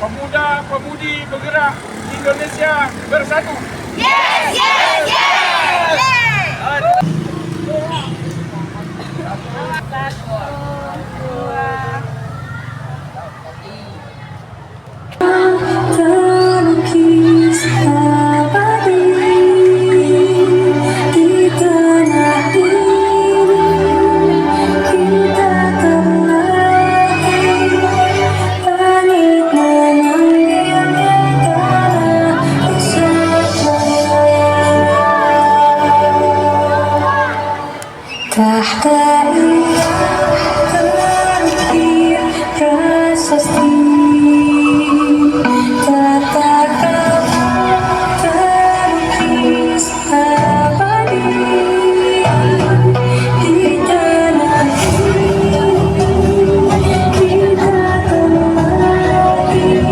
Pemuda-pemudi bergerak Indonesia bersatu. Yes, yes, yes, yes. Terlukis abadi di tanah ini, kita terlahir, langit menanggungnya tanah Nusantara. Tahta terukir prasasti, katakan terukis abadi di tanah ini, kita terlahir,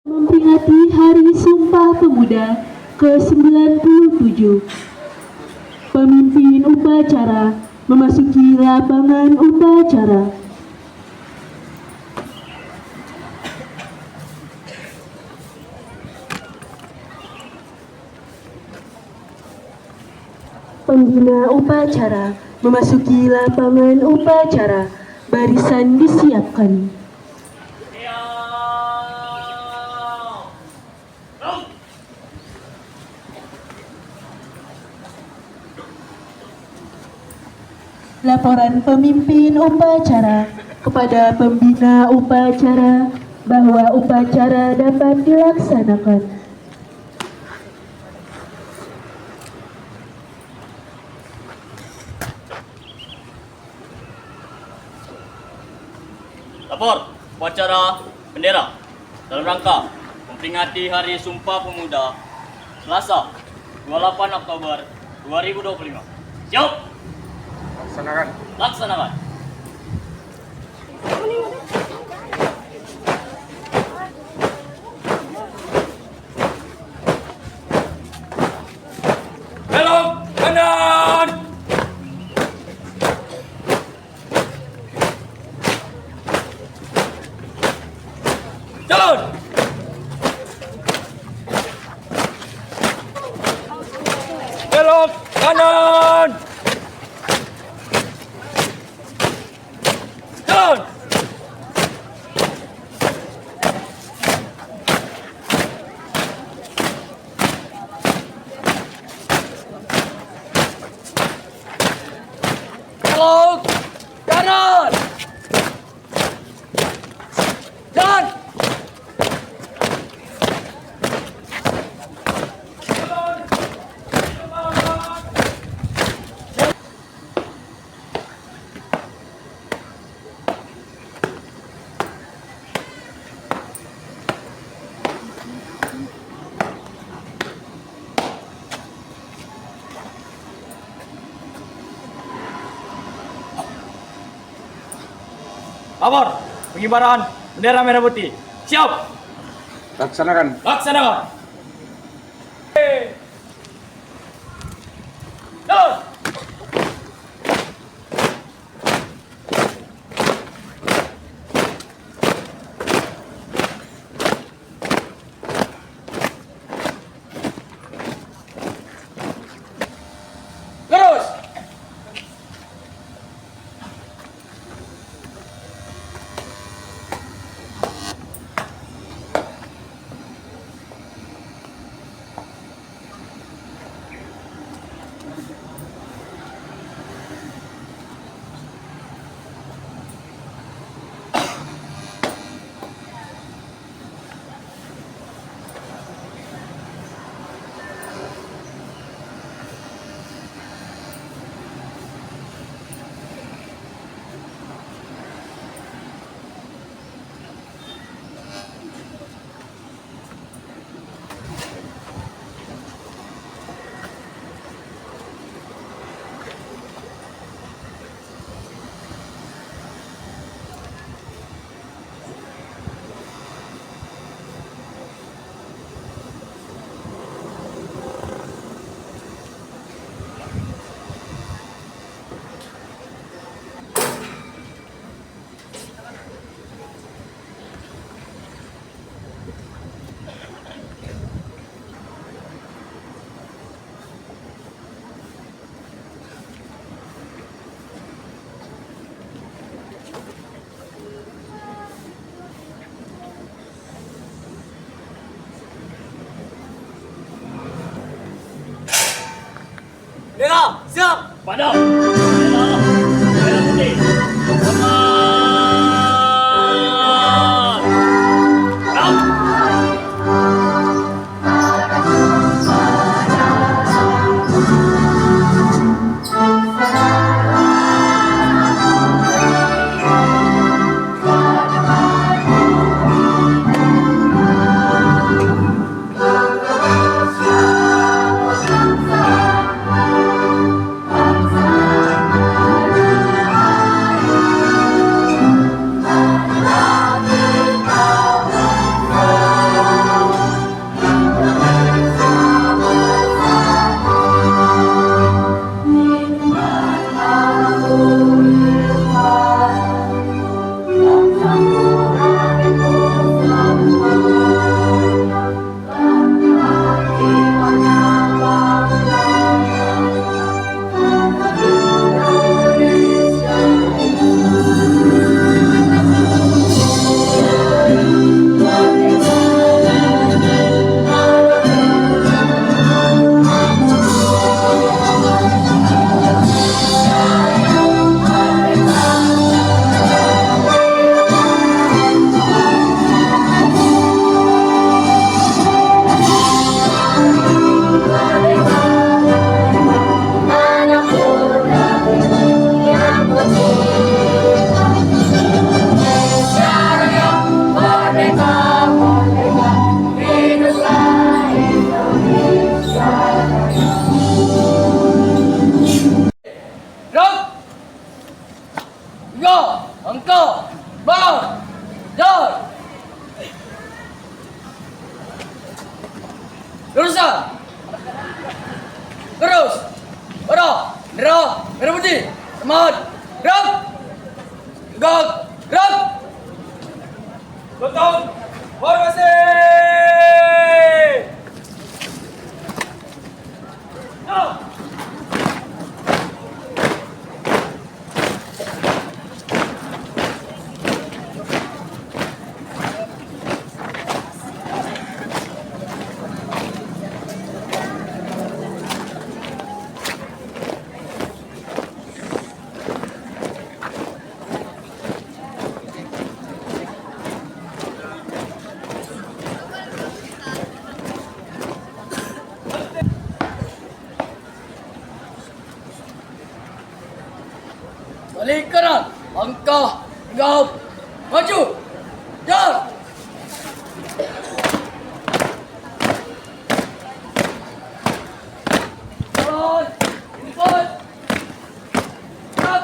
memperingati Hari Sumpah Pemuda ke-97. Pemimpin upacara memasuki lapangan upacara. Pembina upacara memasuki lapangan upacara. Barisan disiapkan. Laporan pemimpin upacara kepada pembina upacara bahwa upacara dapat dilaksanakan. Lapor upacara bendera dalam rangka memperingati Hari Sumpah Pemuda Selasa 28 Oktober 2025. Siap! Laksanakan. Belok kanan. Jalan. Belok kanan. Jalan. Belok kanan. Jalan. Lapor pengibaran bendera merah putih. Siap. Laksanakan. Laksanakan. Jalan. Terus. Bendera, siap. Pada bendera merah putih. Hormat. Gerak. Gerak. 3, angka, bang, jalan. Lurusan. Terus. Pada. Bendera, merah putih. Hormat. Gerak. Tegak. Gerak. Betul. Formasi. Jalan. Balik kanan, langkah, tegap, maju, jalan. Jalan, cepat, gerak.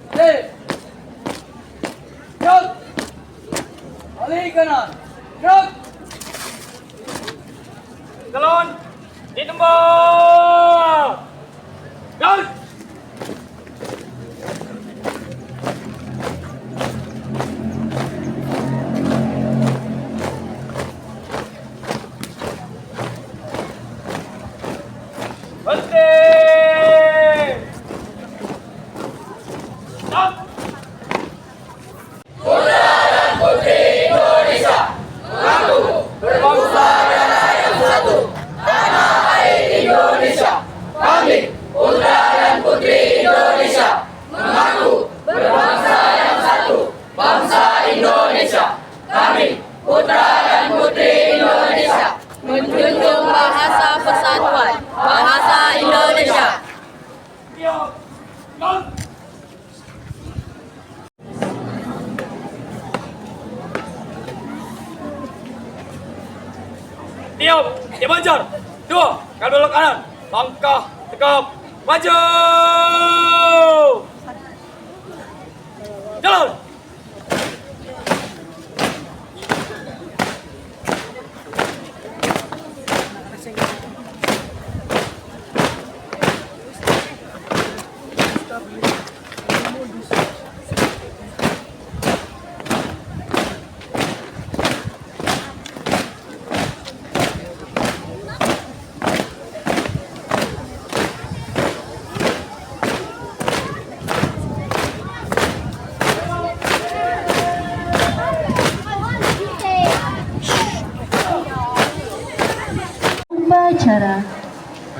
Balik, gerak. Balik kanan, gerak. Galon ditembak. Gas. Berhenti. Stop. Putra dan putri Indonesia mengaku berbangsa dan rakyat satu. Tanah air Indonesia. Kami, putra dan putri Indonesia, mengaku berbangsa yang satu. Bangsa Indonesia. Kami, putra dan putri Indonesia, Menjunjung bahasa persatuan, bahasa Indonesia. Diam, dia banjar. 2, kali belok kanan. Langkah, tegap, maju. Jalan.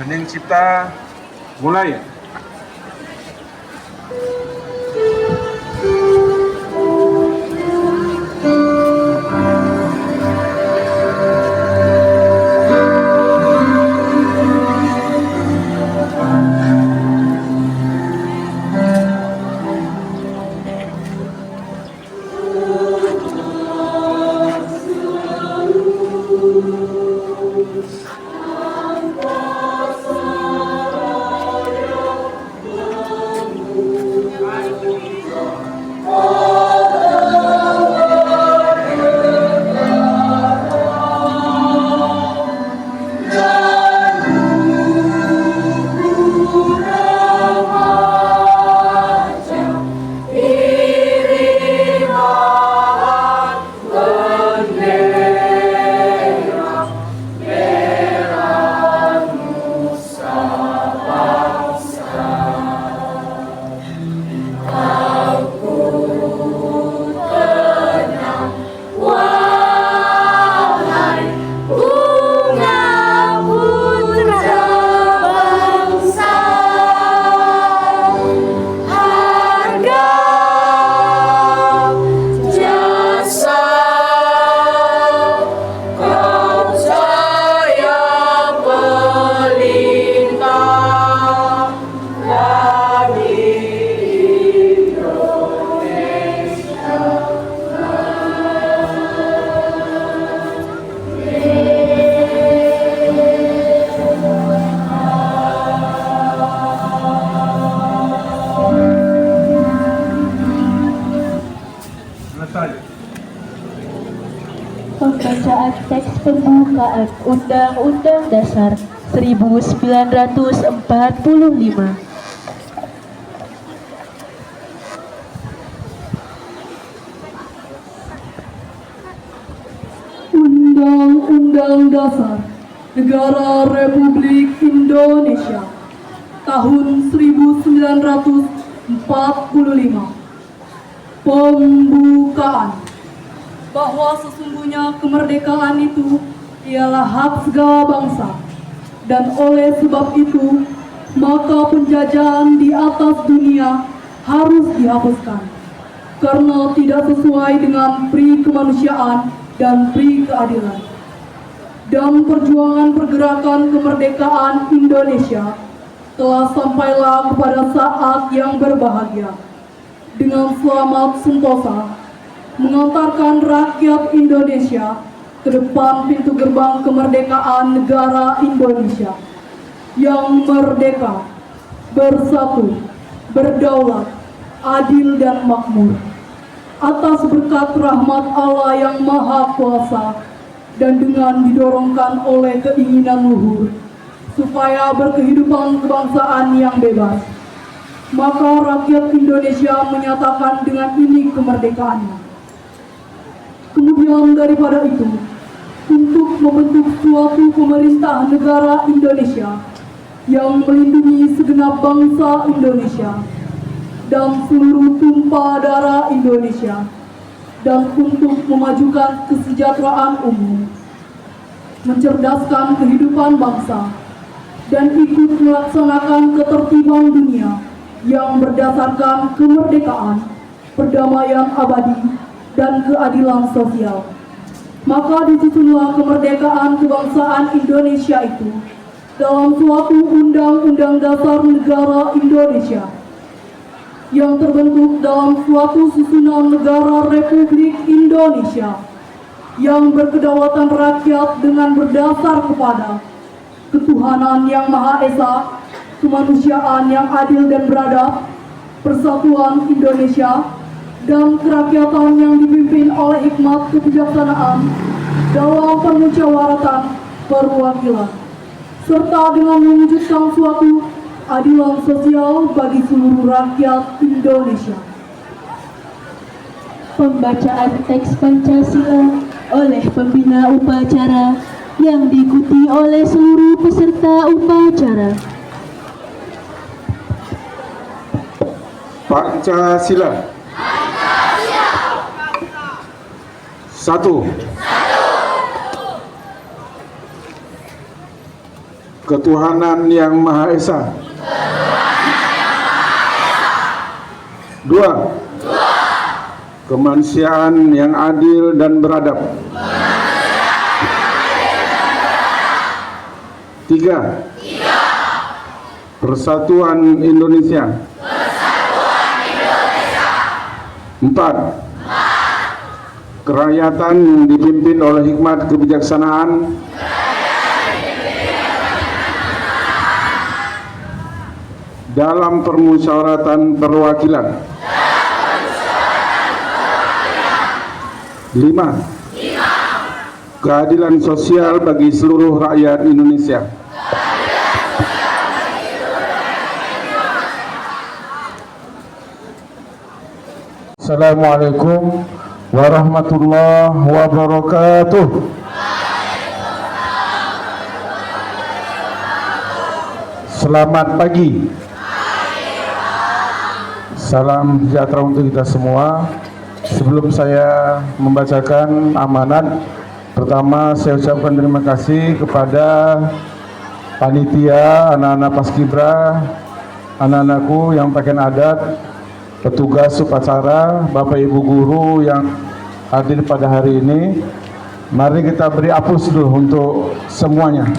Hening cipta, mulai. Pembacaan teks pembukaan Undang-Undang Dasar 1945. Undang-Undang Dasar Negara Republik Indonesia tahun 1945. Pembukaan. Bahwa sesungguhnya kemerdekaan itu ialah hak segala bangsa, dan oleh sebab itu maka penjajahan di atas dunia harus dihapuskan karena tidak sesuai dengan pri kemanusiaan dan pri keadilan. Dan perjuangan pergerakan kemerdekaan Indonesia telah sampailah kepada saat yang berbahagia dengan selamat sentosa mengantarkan rakyat Indonesia ke depan pintu gerbang kemerdekaan negara Indonesia yang merdeka, bersatu, berdaulat, adil dan makmur atas berkat rahmat Allah yang Maha Kuasa dan dengan didorongkan oleh keinginan luhur supaya berkehidupan kebangsaan yang bebas. Maka rakyat Indonesia menyatakan dengan ini kemerdekaannya. Kemudian daripada itu, untuk membentuk suatu pemerintah negara Indonesia yang melindungi segenap bangsa Indonesia dan seluruh tumpah darah Indonesia, dan untuk memajukan kesejahteraan umum, mencerdaskan kehidupan bangsa, dan ikut melaksanakan ketertiban dunia yang berdasarkan kemerdekaan, perdamaian abadi, dan keadilan sosial. Maka disusunlah kemerdekaan kebangsaan Indonesia itu dalam suatu Undang-Undang Dasar Negara Indonesia yang terbentuk dalam suatu susunan negara Republik Indonesia yang berkedaulatan rakyat dengan berdasar kepada ketuhanan yang Maha Esa, kemanusiaan yang adil dan beradab, persatuan Indonesia, dan kerakyatan yang dipimpin oleh hikmat kebijaksanaan dalam permusyawaratan perwakilan, serta dengan mewujudkan suatu adilan sosial bagi seluruh rakyat Indonesia. Pembacaan teks Pancasila oleh pembina upacara yang diikuti oleh seluruh peserta upacara. Pancasila. Satu. ketuhanan yang Maha Esa. 2. Kemanusiaan yang adil dan beradab. 3. Persatuan Indonesia. 4. Kerakyatan yang dipimpin oleh hikmat kebijaksanaan. 5. Dalam permusyawaratan perwakilan. 5. Keadilan sosial bagi seluruh rakyat Indonesia. Assalamualaikum warahmatullahi wabarakatuh. Selamat pagi. Salam sejahtera untuk kita semua. Sebelum saya membacakan amanat, pertama saya ucapkan terima kasih kepada panitia, anak-anak paskibra, anak-anakku yang pakaian adat, petugas upacara, Bapak Ibu guru yang hadir pada hari ini. Mari kita beri aplaus dulu untuk semuanya.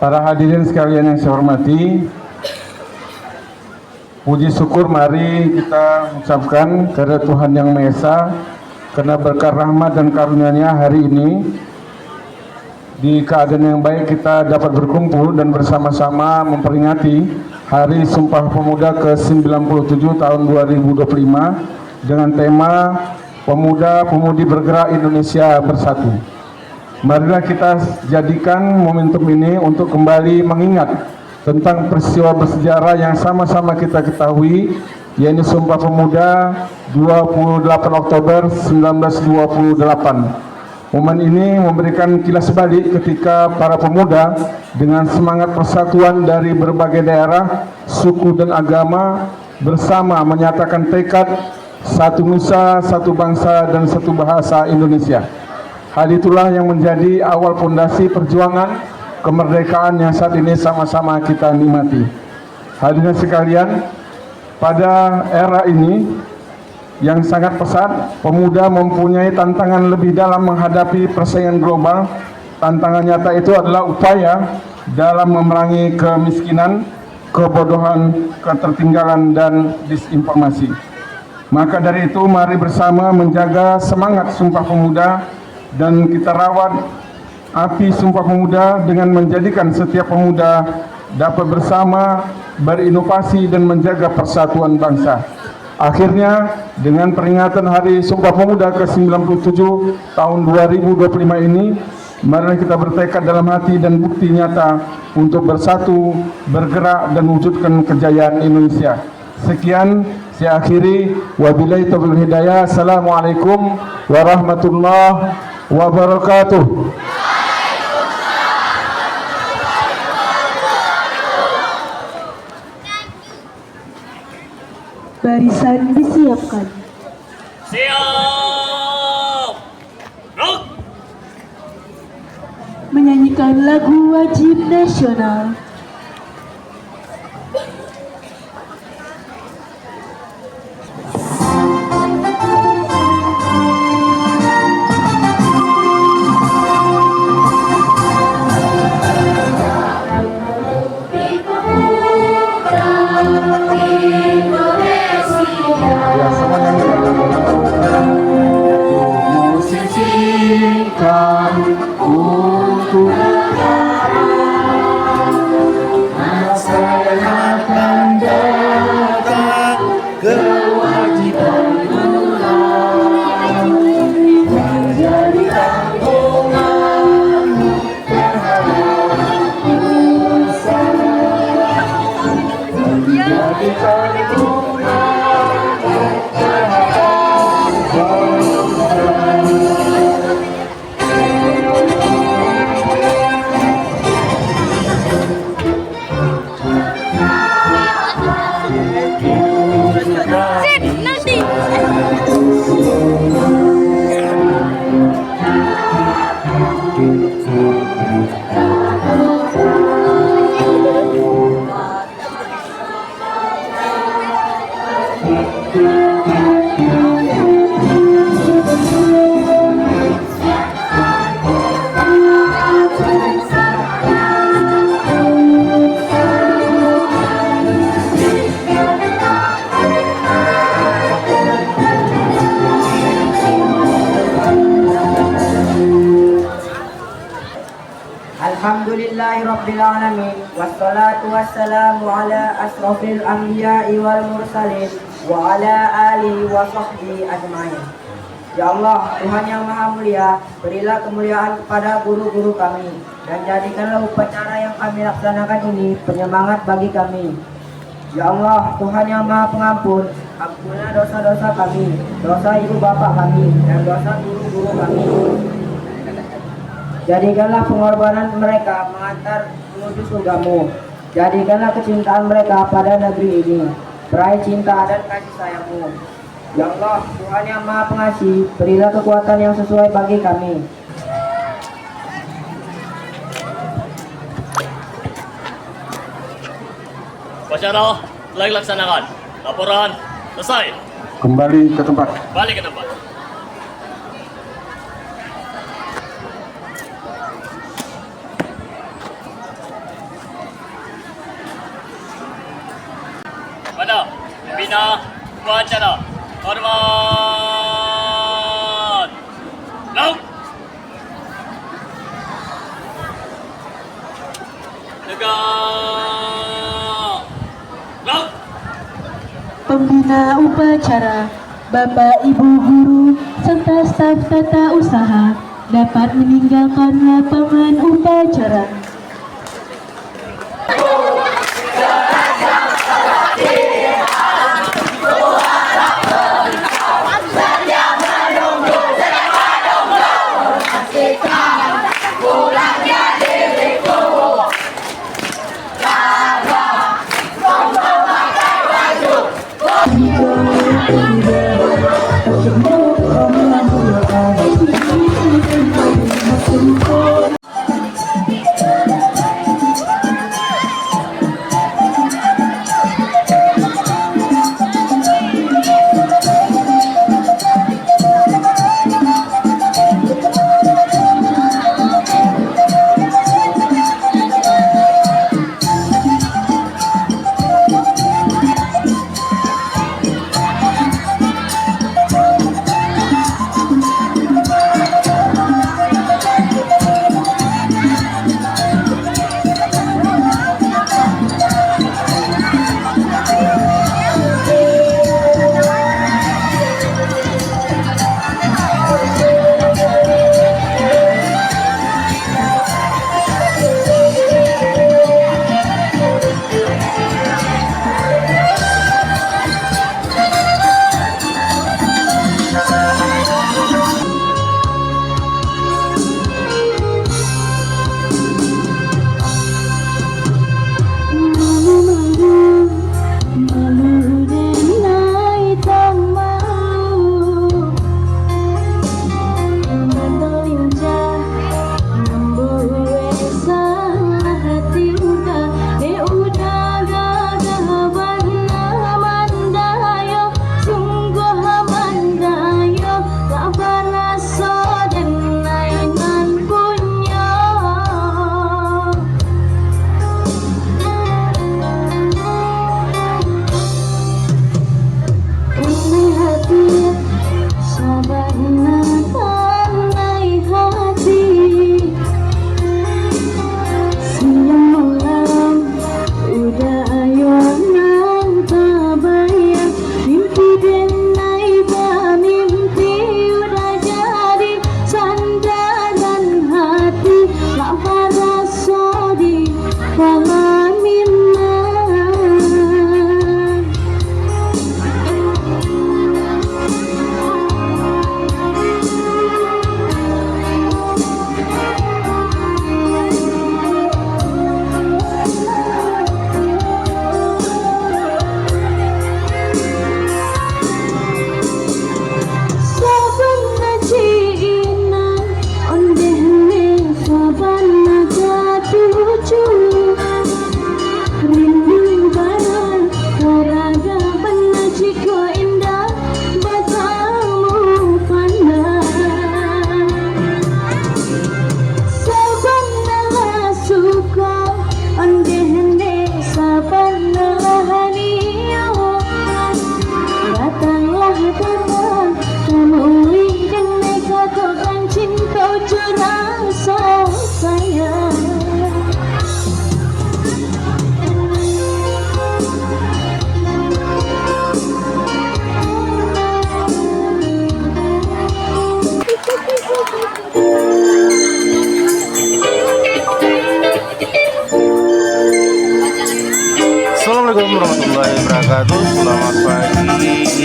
Para hadirin sekalian yang saya hormati, puji syukur mari kita ucapkan kepada Tuhan Yang Maha Esa, karena berkat rahmat dan karunia-Nya hari ini di keadaan yang baik kita dapat berkumpul dan bersama-sama memperingati Hari Sumpah Pemuda ke-97 tahun 2025 dengan tema Pemuda-Pemudi Bergerak Indonesia Bersatu. Marilah kita jadikan momentum ini untuk kembali mengingat tentang peristiwa bersejarah yang sama-sama kita ketahui, yaitu Sumpah Pemuda 28 Oktober 1928. Momen ini memberikan kilas balik ketika para pemuda dengan semangat persatuan dari berbagai daerah, suku dan agama bersama menyatakan tekad satu nusa, satu bangsa dan satu bahasa Indonesia. Hal itulah yang menjadi awal fondasi perjuangan kemerdekaan yang saat ini sama-sama kita nikmati. Hadirin sekalian, pada era ini yang sangat pesat, pemuda mempunyai tantangan lebih dalam menghadapi persaingan global. Tantangan nyata itu adalah upaya dalam memerangi kemiskinan, kebodohan, ketertinggalan, dan disinformasi. Maka dari itu, mari bersama menjaga semangat Sumpah Pemuda dan kita rawat api Sumpah Pemuda dengan menjadikan setiap pemuda dapat bersama berinovasi dan menjaga persatuan bangsa. Akhirnya, dengan peringatan Hari Sumpah Pemuda ke-97 tahun 2025 ini, mari kita bertekad dalam hati dan bukti nyata untuk bersatu, bergerak dan wujudkan kejayaan Indonesia. Sekian, saya akhiri. Wabillahi taufiq hidayah. Assalamualaikum warahmatullahi wabarakatuh. Barisan disiapkan. Siap. Rock. Menyanyikan lagu wajib nasional. Sip, nanti. Alhamdulillahirrabbilalamin. Wassalatu wassalamu ala asrafil anbiya'i wal mursalin wa ala alihi wa sahbihi ajma'in. Ya Allah, Tuhan yang Maha Mulia, berilah kemuliaan kepada guru-guru kami dan jadikanlah upacara yang kami laksanakan ini penyemangat bagi kami. Ya Allah, Tuhan yang Maha Pengampun, ampunilah dosa-dosa kami, dosa ibu bapak kami, dan dosa guru-guru kami. Jadikanlah pengorbanan mereka mengantar menuju surgamu. Jadikanlah kecintaan mereka pada negeri ini peraih cinta dan kasih sayangmu. Ya Allah, Tuhan yang Maha Pengasih, berilah kekuatan yang sesuai bagi kami. Upacara telah dilaksanakan. Laporan selesai. Kembali ke tempat. Balik ke tempat. Pada pembina upacara, hormat. Laut. Tegak. Laut. Pembina upacara, Bapak Ibu guru serta staf tata usaha dapat meninggalkan lapangan upacara.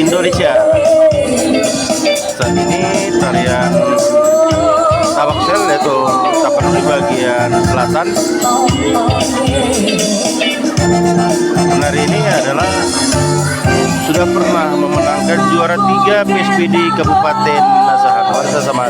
Indonesia. Saat ini tarian Tabaksel yaitu Tapanuli bagian selatan. Penari ini adalah sudah pernah memenangkan juara 3 PSBD Kabupaten Asahan. Warga sama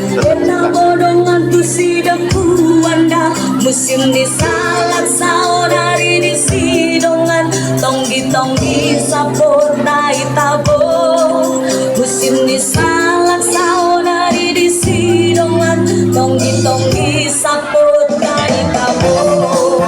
musim di salat saudari di sidongan tonggi sapur nai tabo musim di salat saudari di sidongan tonggi sapur nai tabo.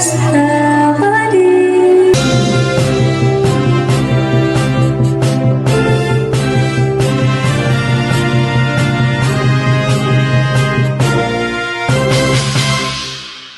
lestari.